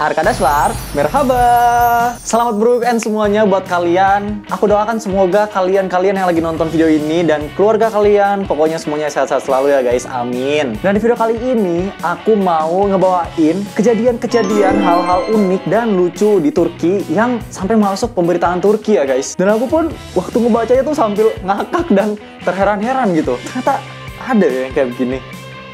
Arkadaşlar, merhaba. Selamat berweekend semuanya buat kalian. Aku doakan semoga kalian yang lagi nonton video ini dan keluarga kalian, pokoknya semuanya sehat-sehat selalu ya guys, amin. Dan di video kali ini, aku mau ngebawain kejadian-kejadian hal-hal unik dan lucu di Turki yang sampai masuk pemberitaan Turki ya guys. Dan aku pun waktu ngebacanya tuh sambil ngakak dan terheran-heran gitu. Ternyata ada ya yang kayak begini.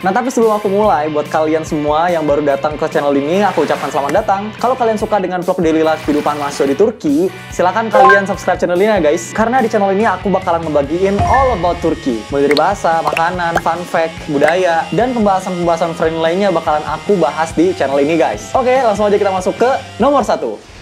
Nah, tapi sebelum aku mulai, buat kalian semua yang baru datang ke channel ini, aku ucapkan selamat datang. Kalau kalian suka dengan vlog daily life kehidupan mahasiswa di Turki, silahkan kalian subscribe channel ini ya guys. Karena di channel ini aku bakalan ngebagiin all about Turki. Mulai dari bahasa, makanan, fun fact, budaya, dan pembahasan-pembahasan friend lainnya bakalan aku bahas di channel ini guys. Oke, langsung aja kita masuk ke nomor 1.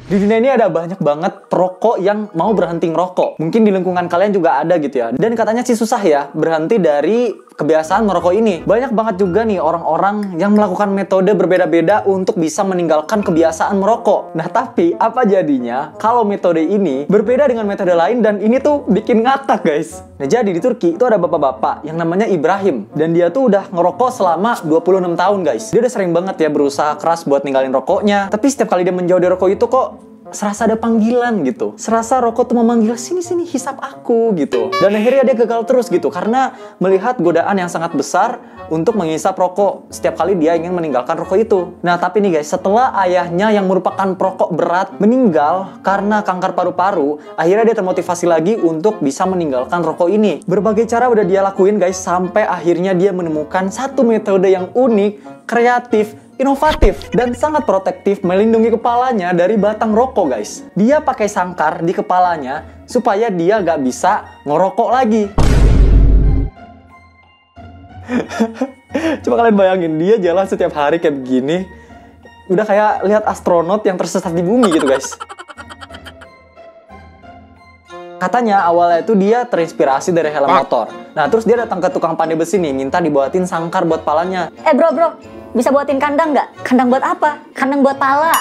Di dunia ini ada banyak banget perokok yang mau berhenti ngerokok. Mungkin di lingkungan kalian juga ada gitu ya. Dan katanya sih susah ya berhenti dari kebiasaan merokok ini. Banyak banget juga nih orang-orang yang melakukan metode berbeda-beda untuk bisa meninggalkan kebiasaan merokok. Nah, tapi apa jadinya kalau metode ini berbeda dengan metode lain dan ini tuh bikin ngakak guys. Nah, jadi di Turki itu ada bapak-bapak yang namanya Ibrahim. Dan dia tuh udah ngerokok selama 26 tahun guys. Dia udah sering banget ya berusaha keras buat ninggalin rokoknya. Tapi setiap kali dia menjauh dari rokok itu kok serasa ada panggilan gitu. Serasa rokok tuh memanggil, sini hisap aku gitu. Dan akhirnya dia gagal terus gitu karena melihat godaan yang sangat besar untuk menghisap rokok setiap kali dia ingin meninggalkan rokok itu. Nah, tapi nih guys, setelah ayahnya yang merupakan perokok berat meninggal karena kanker paru-paru, akhirnya dia termotivasi lagi untuk bisa meninggalkan rokok ini. Berbagai cara udah dia lakuin guys, sampai akhirnya dia menemukan satu metode yang unik, kreatif, inovatif, dan sangat protektif melindungi kepalanya dari batang rokok guys. Dia pakai sangkar di kepalanya supaya dia gak bisa ngerokok lagi. Coba kalian bayangin, dia jalan setiap hari kayak begini. Udah kayak lihat astronot yang tersesat di bumi gitu guys. Katanya awalnya itu dia terinspirasi dari helm motor. Nah, terus dia datang ke tukang pandai besi nih, minta dibuatin sangkar buat palanya. Bro, bisa buatin kandang nggak? Kandang buat apa? Kandang buat pala.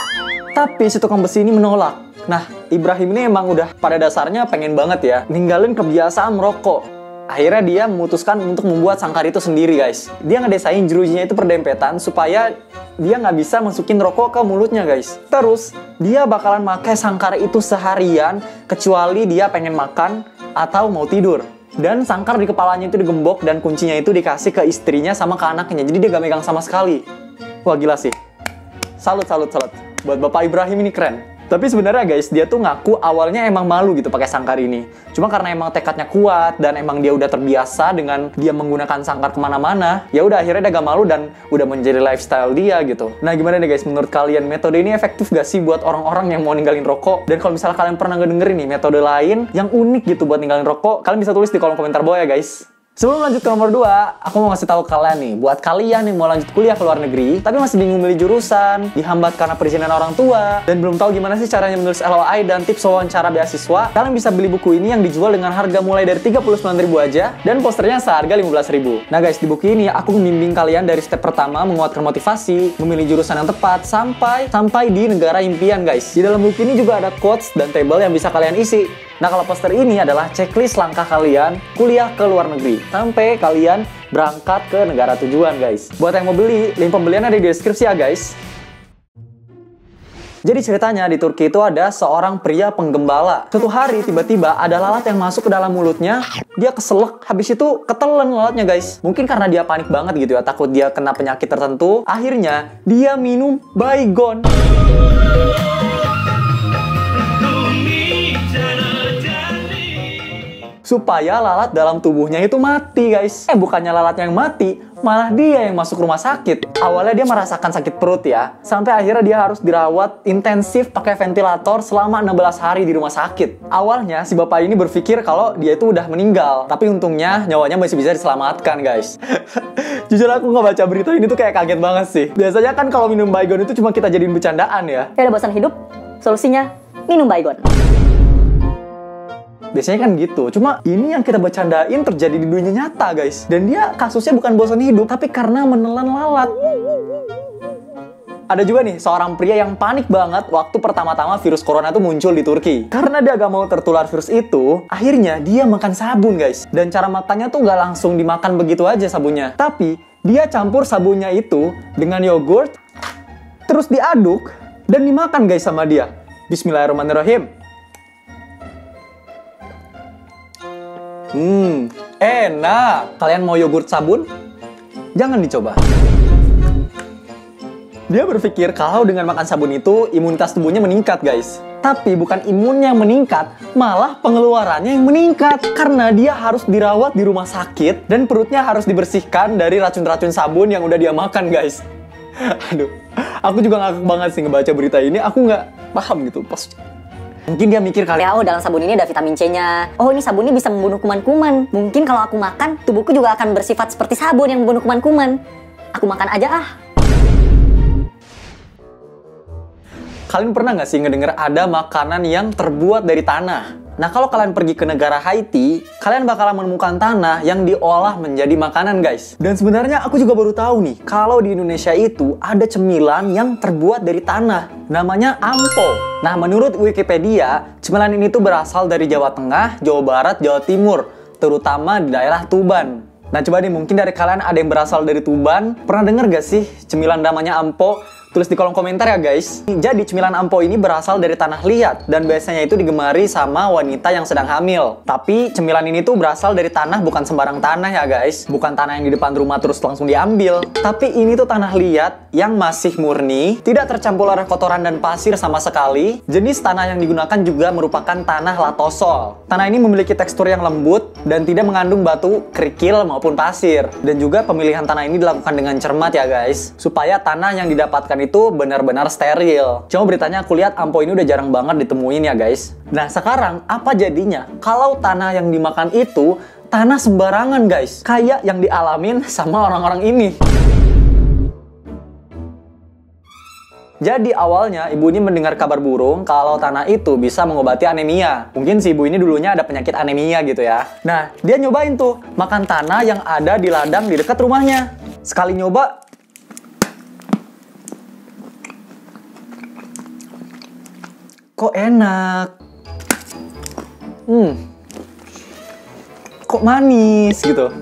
Tapi si tukang besi ini menolak. Nah, Ibrahim ini emang udah pada dasarnya pengen banget ya ninggalin kebiasaan merokok. Akhirnya dia memutuskan untuk membuat sangkar itu sendiri guys. Dia ngedesain jerujinya itu perdempetan supaya dia nggak bisa masukin rokok ke mulutnya guys. Terus dia bakalan pakai sangkar itu seharian kecuali dia pengen makan atau mau tidur. Dan sangkar di kepalanya itu digembok dan kuncinya itu dikasih ke istrinya sama ke anaknya. Jadi dia gak megang sama sekali. Wah gila sih. Salut. Buat Bapak Ibrahim ini keren. Tapi sebenarnya guys, dia tuh ngaku awalnya emang malu gitu pakai sangkar ini. Cuma karena emang tekadnya kuat dan emang dia udah terbiasa dengan dia menggunakan sangkar kemana-mana, ya udah akhirnya dia gak malu dan udah menjadi lifestyle dia gitu. Nah gimana nih guys, menurut kalian metode ini efektif gak sih buat orang-orang yang mau ninggalin rokok? Dan kalau misalnya kalian pernah ngedengerin nih metode lain yang unik gitu buat ninggalin rokok, kalian bisa tulis di kolom komentar bawah ya guys. Sebelum lanjut ke nomor 2, aku mau ngasih tahu kalian nih, buat kalian yang mau lanjut kuliah ke luar negeri, tapi masih bingung milih jurusan, dihambat karena perizinan orang tua, dan belum tahu gimana sih caranya menulis LOI dan tips wawancara beasiswa, kalian bisa beli buku ini yang dijual dengan harga mulai dari 39.000 aja, dan posternya seharga 15.000. Nah guys, di buku ini aku membimbing kalian dari step pertama menguatkan motivasi, memilih jurusan yang tepat, sampai di negara impian guys. Di dalam buku ini juga ada quotes dan table yang bisa kalian isi. Nah, kalau poster ini adalah checklist langkah kalian kuliah ke luar negeri sampai kalian berangkat ke negara tujuan, guys. Buat yang mau beli, link pembelian ada di deskripsi ya, guys. Jadi ceritanya di Turki itu ada seorang pria penggembala. Suatu hari tiba-tiba ada lalat yang masuk ke dalam mulutnya. Dia keselak, habis itu ketelan lalatnya, guys. Mungkin karena dia panik banget gitu ya, takut dia kena penyakit tertentu. Akhirnya dia minum Baygon. Supaya lalat dalam tubuhnya itu mati guys. Bukannya lalat yang mati, malah dia yang masuk rumah sakit. Awalnya dia merasakan sakit perut ya, sampai akhirnya dia harus dirawat intensif pakai ventilator selama 16 hari di rumah sakit. Awalnya si bapak ini berpikir kalau dia itu udah meninggal, tapi untungnya nyawanya masih bisa diselamatkan guys. Jujur aku nggak baca berita ini tuh kayak kaget banget sih. Biasanya kan kalau minum Baygon itu cuma kita jadiin bercandaan ya. Udah bosan hidup, solusinya minum Baygon. Biasanya kan gitu, cuma ini yang kita bercandain terjadi di dunia nyata guys. Dan dia kasusnya bukan bosan hidup, tapi karena menelan lalat. Ada juga nih seorang pria yang panik banget waktu pertama-tama virus corona itu muncul di Turki. Karena dia gak mau tertular virus itu, akhirnya dia makan sabun guys. Dan cara makannya tuh gak langsung dimakan begitu aja sabunnya. Tapi dia campur sabunnya itu dengan yogurt terus diaduk dan dimakan guys sama dia. Bismillahirrahmanirrahim. Enak. Kalian mau yogurt sabun? Jangan dicoba. Dia berpikir kalau dengan makan sabun itu imunitas tubuhnya meningkat guys. Tapi bukan imunnya yang meningkat, malah pengeluarannya yang meningkat. Karena dia harus dirawat di rumah sakit dan perutnya harus dibersihkan dari racun-racun sabun yang udah dia makan guys. Aduh, aku juga ngakak banget sih ngebaca berita ini. Aku nggak paham gitu pas. Mungkin dia mikir kali, Oh, dalam sabun ini ada vitamin C-nya. Oh, ini sabun ini bisa membunuh kuman-kuman. Mungkin kalau aku makan, tubuhku juga akan bersifat seperti sabun yang membunuh kuman-kuman. Aku makan aja ah. kalian pernah nggak sih ngedenger ada makanan yang terbuat dari tanah? Nah, kalau kalian pergi ke negara Haiti, kalian bakalan menemukan tanah yang diolah menjadi makanan, guys. Dan sebenarnya aku juga baru tahu nih, kalau di Indonesia itu ada cemilan yang terbuat dari tanah. Namanya ampo. Nah, menurut Wikipedia, cemilan ini tuh berasal dari Jawa Tengah, Jawa Barat, Jawa Timur, terutama di daerah Tuban. Nah, coba nih, mungkin dari kalian ada yang berasal dari Tuban. Pernah denger gak sih cemilan namanya ampo? Tulis di kolom komentar ya guys. Jadi cemilan ampo ini berasal dari tanah liat dan biasanya itu digemari sama wanita yang sedang hamil. Tapi cemilan ini tuh berasal dari tanah, bukan sembarang tanah ya guys. Bukan tanah yang di depan rumah terus langsung diambil. Tapi ini tuh tanah liat yang masih murni, tidak tercampur oleh kotoran dan pasir sama sekali. Jenis tanah yang digunakan juga merupakan tanah latosol. Tanah ini memiliki tekstur yang lembut dan tidak mengandung batu, kerikil maupun pasir. Dan juga pemilihan tanah ini dilakukan dengan cermat ya guys, supaya tanah yang didapatkan itu benar-benar steril. Cuma beritanya aku lihat ampo ini udah jarang banget ditemuin ya guys. Nah, sekarang apa jadinya kalau tanah yang dimakan itu tanah sembarangan guys, kayak yang dialamin sama orang-orang ini. Jadi awalnya ibu ini mendengar kabar burung kalau tanah itu bisa mengobati anemia. Mungkin si ibu ini dulunya ada penyakit anemia gitu ya. Nah, dia nyobain tuh makan tanah yang ada di ladang di dekat rumahnya. Sekali nyoba, kok enak. Kok manis gitu.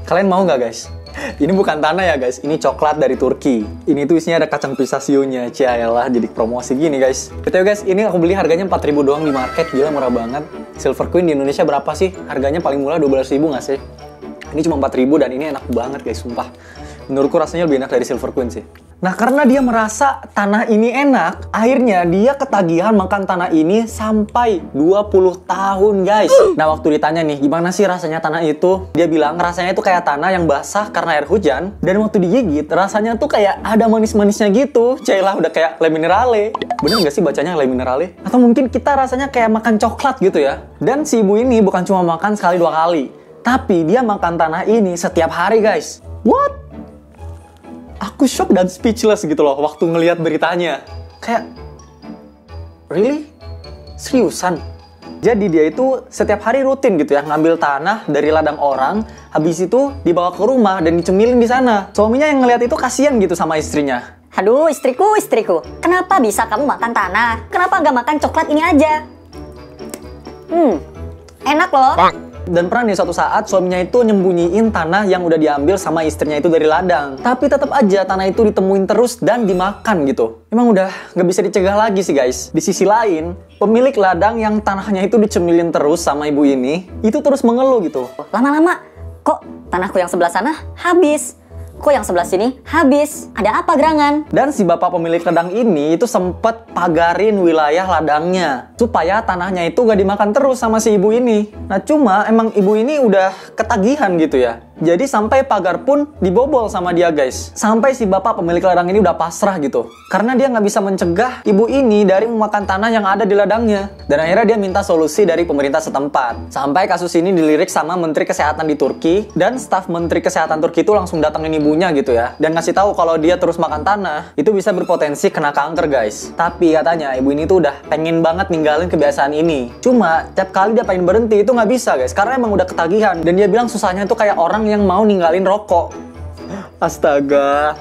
Kalian mau nggak guys? Ini bukan tanah ya guys, ini coklat dari Turki. Ini tuh isinya ada kacang pistachio-nya. Cialah, jadi promosi gini guys. Betul guys, ini aku beli harganya 4.000 doang di market. Gila, murah banget. Silver Queen di Indonesia berapa sih? Harganya paling murah 12.000 nggak sih? Ini cuma 4.000 dan ini enak banget guys, sumpah. Menurutku rasanya lebih enak dari Silver Queen sih. Nah, karena dia merasa tanah ini enak, akhirnya dia ketagihan makan tanah ini sampai 20 tahun, guys. Nah, waktu ditanya nih, gimana sih rasanya tanah itu? Dia bilang rasanya itu kayak tanah yang basah karena air hujan. Dan waktu digigit, rasanya tuh kayak ada manis-manisnya gitu. Cailah, udah kayak le minerale. Bener nggak sih bacanya le minerale? Atau mungkin kita rasanya kayak makan coklat gitu ya? Dan si ibu ini bukan cuma makan sekali 2 kali, tapi dia makan tanah ini setiap hari, guys. What? Aku shock dan speechless gitu loh waktu ngelihat beritanya. Kayak, really? Seriusan? Jadi dia itu setiap hari rutin gitu ya, ngambil tanah dari ladang orang, habis itu dibawa ke rumah dan dicemilin di sana. Suaminya yang ngelihat itu kasihan gitu sama istrinya. Aduh, istriku. Kenapa bisa kamu makan tanah? Kenapa nggak makan coklat ini aja? Enak loh. Dan pernah nih suatu saat suaminya itu nyembunyiin tanah yang udah diambil sama istrinya itu dari ladang. Tapi tetap aja tanah itu ditemuin terus dan dimakan gitu. Emang udah nggak bisa dicegah lagi sih guys. Di sisi lain, pemilik ladang yang tanahnya itu dicemilin terus sama ibu ini, itu terus mengeluh gitu. Lama-lama, kok tanahku yang sebelah sana habis? Kok yang sebelah sini habis? Ada apa gerangan? Dan si bapak pemilik ladang ini itu sempet pagarin wilayah ladangnya supaya tanahnya itu gak dimakan terus sama si ibu ini. Nah, cuma emang ibu ini udah ketagihan gitu ya. Jadi sampai pagar pun dibobol sama dia guys. Sampai si bapak pemilik ladang ini udah pasrah gitu. Karena dia nggak bisa mencegah ibu ini dari memakan tanah yang ada di ladangnya. Dan akhirnya dia minta solusi dari pemerintah setempat. Sampai kasus ini dilirik sama Menteri Kesehatan di Turki. Dan staf Menteri Kesehatan Turki itu langsung datangin ibunya gitu ya. Dan ngasih tahu kalau dia terus makan tanah, itu bisa berpotensi kena kanker guys. Tapi katanya ibu ini tuh udah pengen banget ninggalin kebiasaan ini. Cuma tiap kali dia pengen berhenti itu nggak bisa guys. Karena emang udah ketagihan. Dan dia bilang susahnya tuh kayak orang yang mau ninggalin rokok. Astaga.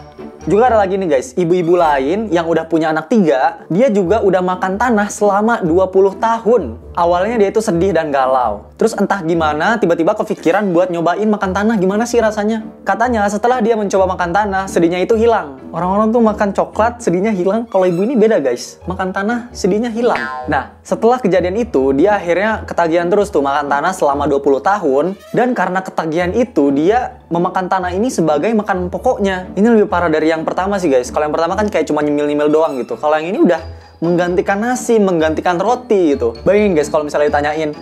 Juga ada lagi nih guys, ibu-ibu lain yang udah punya anak 3, dia juga udah makan tanah selama 20 tahun. Awalnya dia itu sedih dan galau. Terus entah gimana, tiba-tiba kepikiran buat nyobain makan tanah, gimana sih rasanya. Katanya setelah dia mencoba makan tanah, sedihnya itu hilang. Orang-orang tuh makan coklat, sedihnya hilang. Kalau ibu ini beda guys, makan tanah, sedihnya hilang. Nah, setelah kejadian itu, dia akhirnya ketagihan terus tuh makan tanah selama 20 tahun. Dan karena ketagihan itu, dia memakan tanah ini sebagai makanan pokoknya. Ini lebih parah dari yang pertama sih guys. Kalau yang pertama kan kayak cuma nyemil-nyemil doang gitu. Kalau yang ini udah menggantikan nasi, menggantikan roti gitu. Bayangin guys kalau misalnya ditanyain,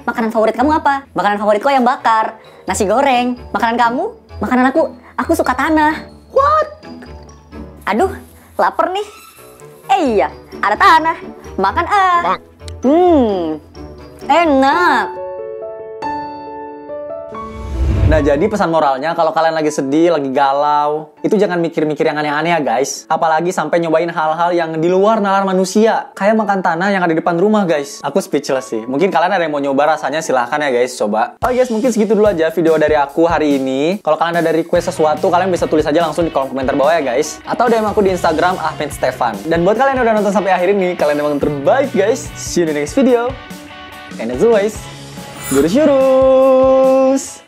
makanan favorit kamu apa? Makanan favoritku yang bakar, nasi goreng. Makanan kamu? Makanan aku suka tanah. What? Aduh, lapar nih. Iya, ada tanah. Makan ah. Enak. Nah, jadi pesan moralnya kalau kalian lagi sedih, lagi galau, itu jangan mikir-mikir yang aneh-aneh ya guys. Apalagi sampai nyobain hal-hal yang di luar nalar manusia. Kayak makan tanah yang ada di depan rumah guys. Aku speechless sih. Mungkin kalian ada yang mau nyoba rasanya, silahkan ya guys, coba. Oh guys, mungkin segitu dulu aja video dari aku hari ini. Kalau kalian ada request sesuatu, kalian bisa tulis aja langsung di kolom komentar bawah ya guys. Atau DM aku di Instagram Ahmed Stefan. Dan buat kalian yang udah nonton sampai akhir ini, kalian emang terbaik guys. See you in the next video. And as always, lurus-lurus.